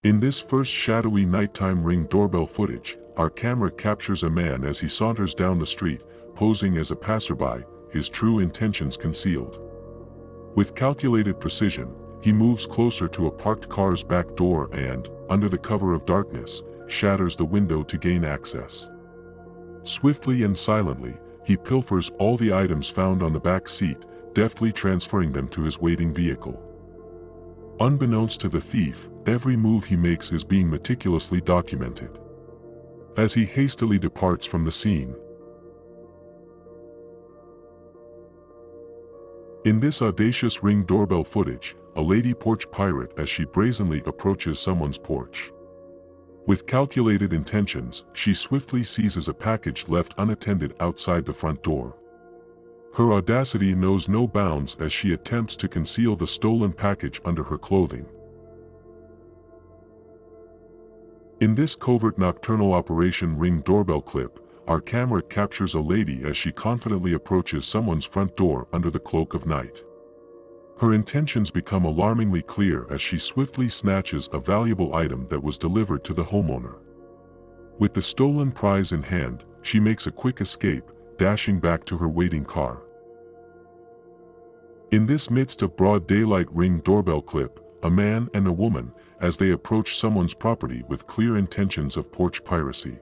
In this first shadowy nighttime Ring doorbell footage, our camera captures a man as he saunters down the street, posing as a passerby, his true intentions concealed. With calculated precision, he moves closer to a parked car's back door and, under the cover of darkness, shatters the window to gain access. Swiftly and silently, he pilfers all the items found on the back seat, deftly transferring them to his waiting vehicle. Unbeknownst to the thief, every move he makes is being meticulously documented. As he hastily departs from the scene. In this audacious Ring doorbell footage, a lady porch pirate as she brazenly approaches someone's porch. With calculated intentions, she swiftly seizes a package left unattended outside the front door. Her audacity knows no bounds as she attempts to conceal the stolen package under her clothing. In this covert nocturnal Operation Ring doorbell clip, our camera captures a lady as she confidently approaches someone's front door under the cloak of night. Her intentions become alarmingly clear as she swiftly snatches a valuable item that was delivered to the homeowner. With the stolen prize in hand, she makes a quick escape, dashing back to her waiting car. In this midst of broad daylight Ring doorbell clip, a man and a woman, as they approach someone's property with clear intentions of porch piracy.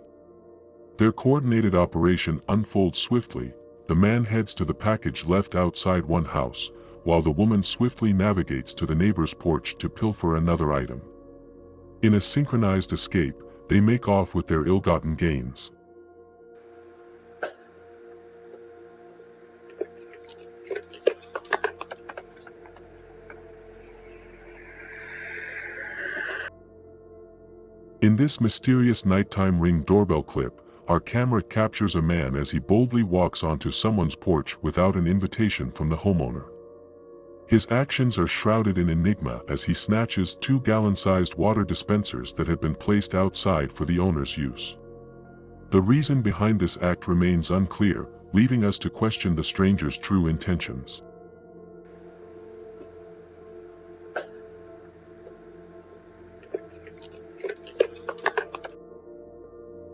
Their coordinated operation unfolds swiftly. The man heads to the package left outside one house, while the woman swiftly navigates to the neighbor's porch to pilfer another item. In a synchronized escape, they make off with their ill-gotten gains. In this mysterious nighttime Ring doorbell clip, our camera captures a man as he boldly walks onto someone's porch without an invitation from the homeowner. His actions are shrouded in enigma as he snatches 2-gallon-sized water dispensers that had been placed outside for the owner's use. The reason behind this act remains unclear, leaving us to question the stranger's true intentions.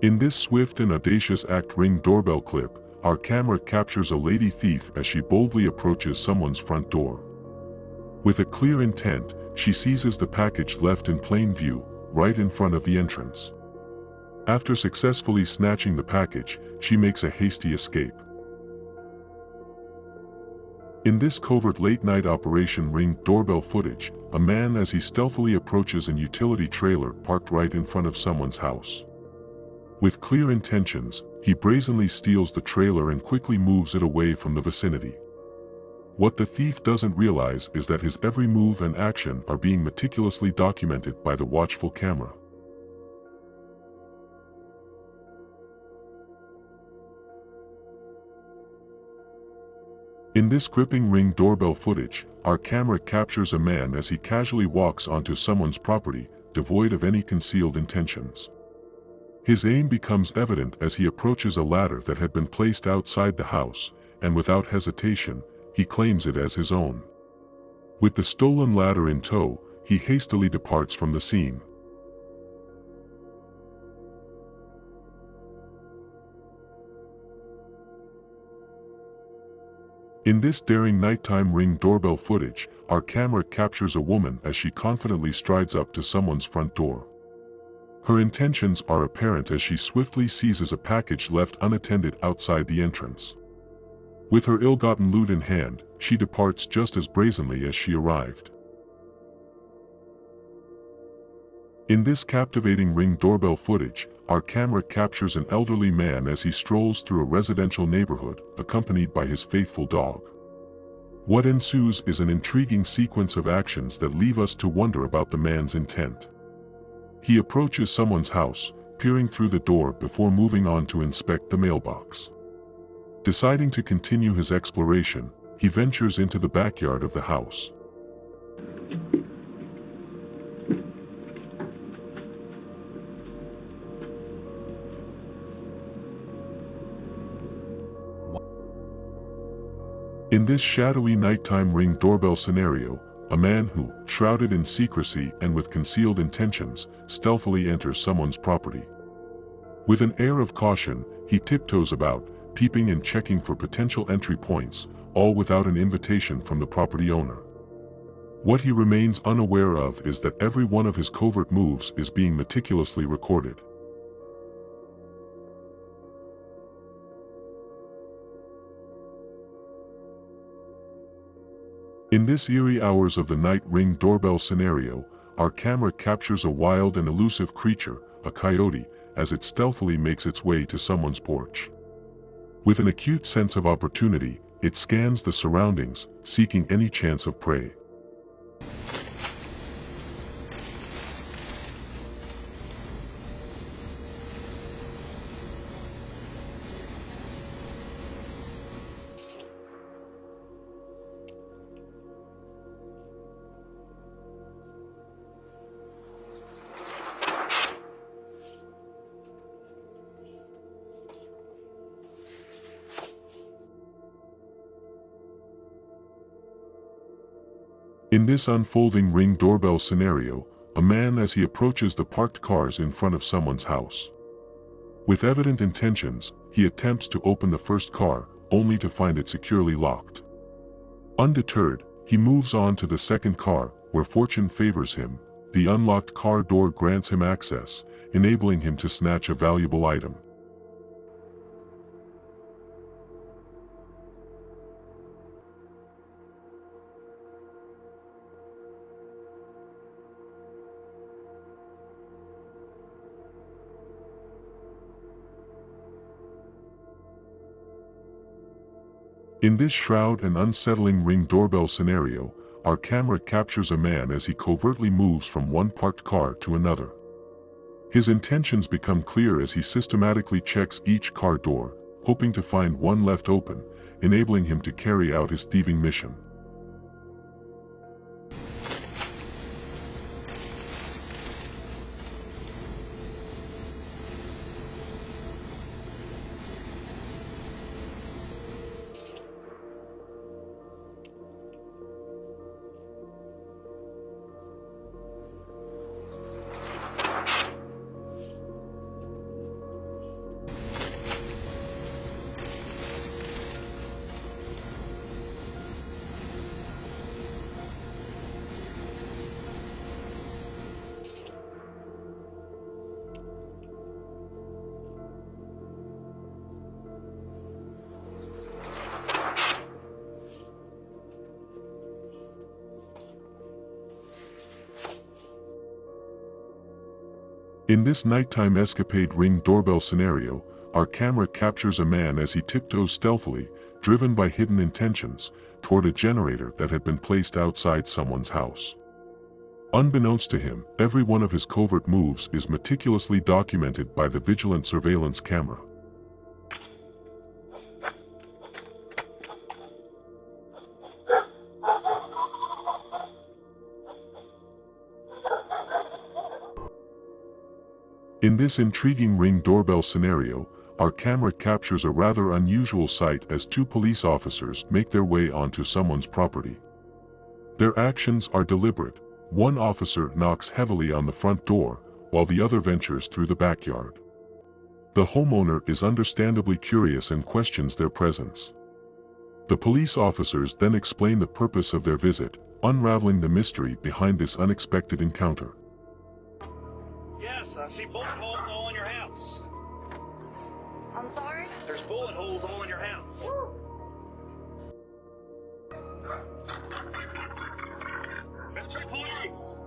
In this swift and audacious act Ring doorbell clip, our camera captures a lady thief as she boldly approaches someone's front door. With a clear intent, she seizes the package left in plain view, right in front of the entrance. After successfully snatching the package, she makes a hasty escape. In this covert late-night Operation Ring doorbell footage, a man as he stealthily approaches an utility trailer parked right in front of someone's house. With clear intentions, he brazenly steals the trailer and quickly moves it away from the vicinity. What the thief doesn't realize is that his every move and action are being meticulously documented by the watchful camera. In this gripping Ring doorbell footage, our camera captures a man as he casually walks onto someone's property, devoid of any concealed intentions. His aim becomes evident as he approaches a ladder that had been placed outside the house, and without hesitation, he claims it as his own. With the stolen ladder in tow, he hastily departs from the scene. In this daring nighttime Ring doorbell footage, our camera captures a woman as she confidently strides up to someone's front door. Her intentions are apparent as she swiftly seizes a package left unattended outside the entrance. With her ill-gotten loot in hand, she departs just as brazenly as she arrived. In this captivating Ring doorbell footage, our camera captures an elderly man as he strolls through a residential neighborhood, accompanied by his faithful dog. What ensues is an intriguing sequence of actions that leave us to wonder about the man's intent. He approaches someone's house, peering through the door before moving on to inspect the mailbox. Deciding to continue his exploration, he ventures into the backyard of the house. In this shadowy nighttime Ring doorbell scenario, a man who, shrouded in secrecy and with concealed intentions, stealthily enters someone's property. With an air of caution, he tiptoes about, peeping and checking for potential entry points, all without an invitation from the property owner. What he remains unaware of is that every one of his covert moves is being meticulously recorded. In this eerie hours of the night Ring doorbell scenario, our camera captures a wild and elusive creature, a coyote, as it stealthily makes its way to someone's porch. With an acute sense of opportunity, it scans the surroundings, seeking any chance of prey. In this unfolding Ring doorbell scenario, a man as he approaches the parked cars in front of someone's house. With evident intentions, he attempts to open the first car, only to find it securely locked. Undeterred, he moves on to the second car, where fortune favors him. The unlocked car door grants him access, enabling him to snatch a valuable item. In this shroud and unsettling Ring doorbell scenario, our camera captures a man as he covertly moves from one parked car to another. His intentions become clear as he systematically checks each car door, hoping to find one left open, enabling him to carry out his thieving mission. In this nighttime escapade Ring doorbell scenario, our camera captures a man as he tiptoes stealthily, driven by hidden intentions, toward a generator that had been placed outside someone's house. Unbeknownst to him, every one of his covert moves is meticulously documented by the vigilant surveillance camera. In this intriguing Ring doorbell scenario, our camera captures a rather unusual sight as two police officers make their way onto someone's property. Their actions are deliberate. One officer knocks heavily on the front door, while the other ventures through the backyard. The homeowner is understandably curious and questions their presence. The police officers then explain the purpose of their visit, unraveling the mystery behind this unexpected encounter. Yes, I see bullet holes all in your house. I'm sorry? There's bullet holes all in your house. Mr. Police!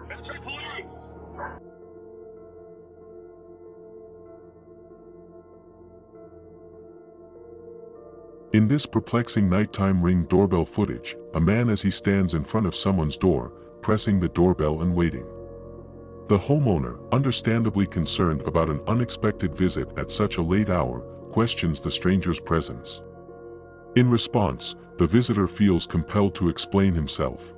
Mr. Police! In this perplexing nighttime Ring doorbell footage, a man as he stands in front of someone's door, pressing the doorbell and waiting. The homeowner, understandably concerned about an unexpected visit at such a late hour, questions the stranger's presence. In response, the visitor feels compelled to explain himself.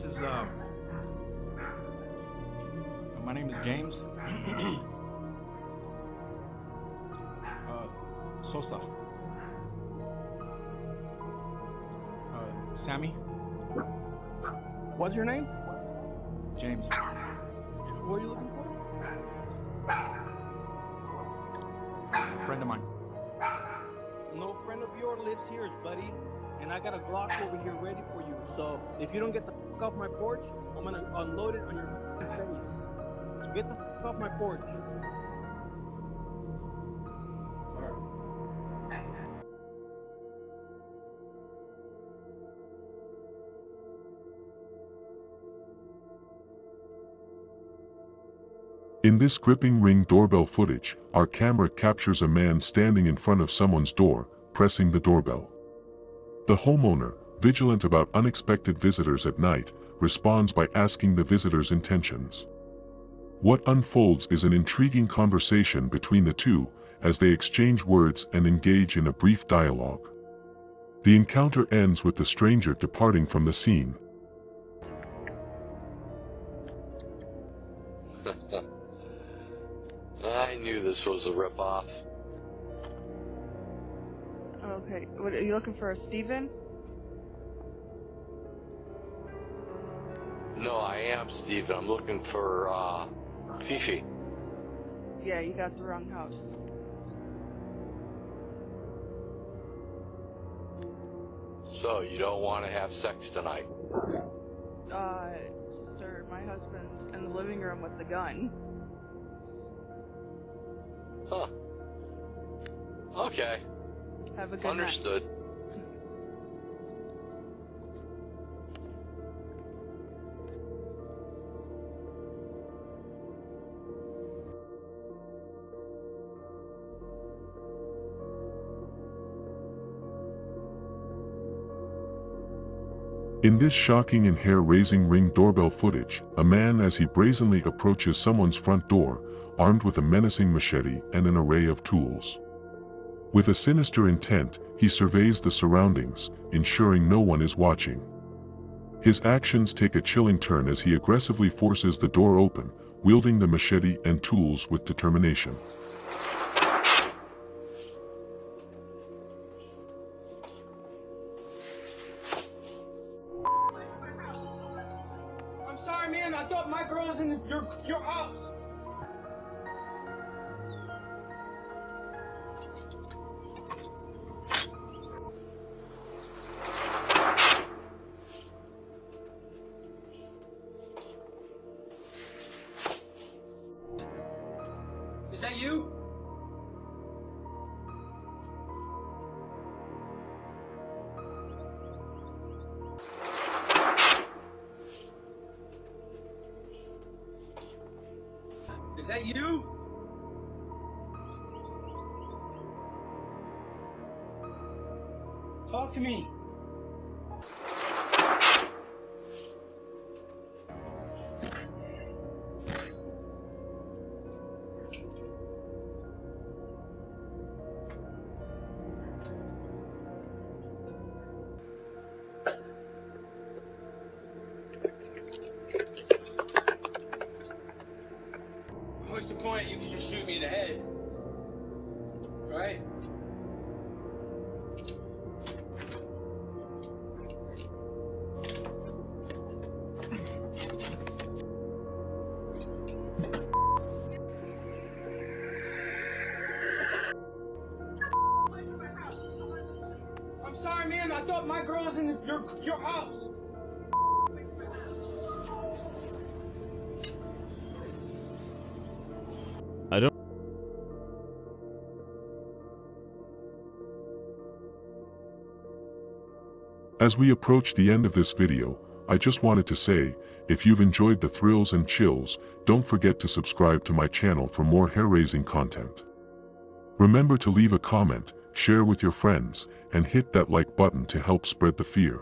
is my name is James. Sosa. Sammy. What's your name? James. Who are you looking for? A friend of mine. No friend of yours lives here, buddy. And I got a Glock over here ready for you. So if you don't get the fuck off my porch, I'm gonna unload it on your face. Get the fuck off my porch. In this gripping Ring doorbell footage, our camera captures a man standing in front of someone's door, pressing the doorbell. The homeowner, vigilant about unexpected visitors at night, responds by asking the visitor's intentions. What unfolds is an intriguing conversation between the two, as they exchange words and engage in a brief dialogue. The encounter ends with the stranger departing from the scene. I knew this was a ripoff. Okay, what are you looking for, Steven? No, I am Steven. I'm looking for, Fifi. Yeah, you got the wrong house. So, you don't want to have sex tonight? Sir, my husband's in the living room with the gun. Huh. Okay. Have a good Understood. night. In this shocking and hair-raising Ring doorbell footage, a man as he brazenly approaches someone's front door, armed with a menacing machete and an array of tools. With a sinister intent, he surveys the surroundings, ensuring no one is watching. His actions take a chilling turn as he aggressively forces the door open, wielding the machete and tools with determination. I'm sorry, man. I thought my girl was in your house. Is that you? Is that you? Talk to me. What's the point? You can just shoot me in the head. Right? I'm sorry, man. I thought my girl was in your house. As we approach the end of this video, I just wanted to say, if you've enjoyed the thrills and chills, don't forget to subscribe to my channel for more hair-raising content. Remember to leave a comment, share with your friends, and hit that like button to help spread the fear.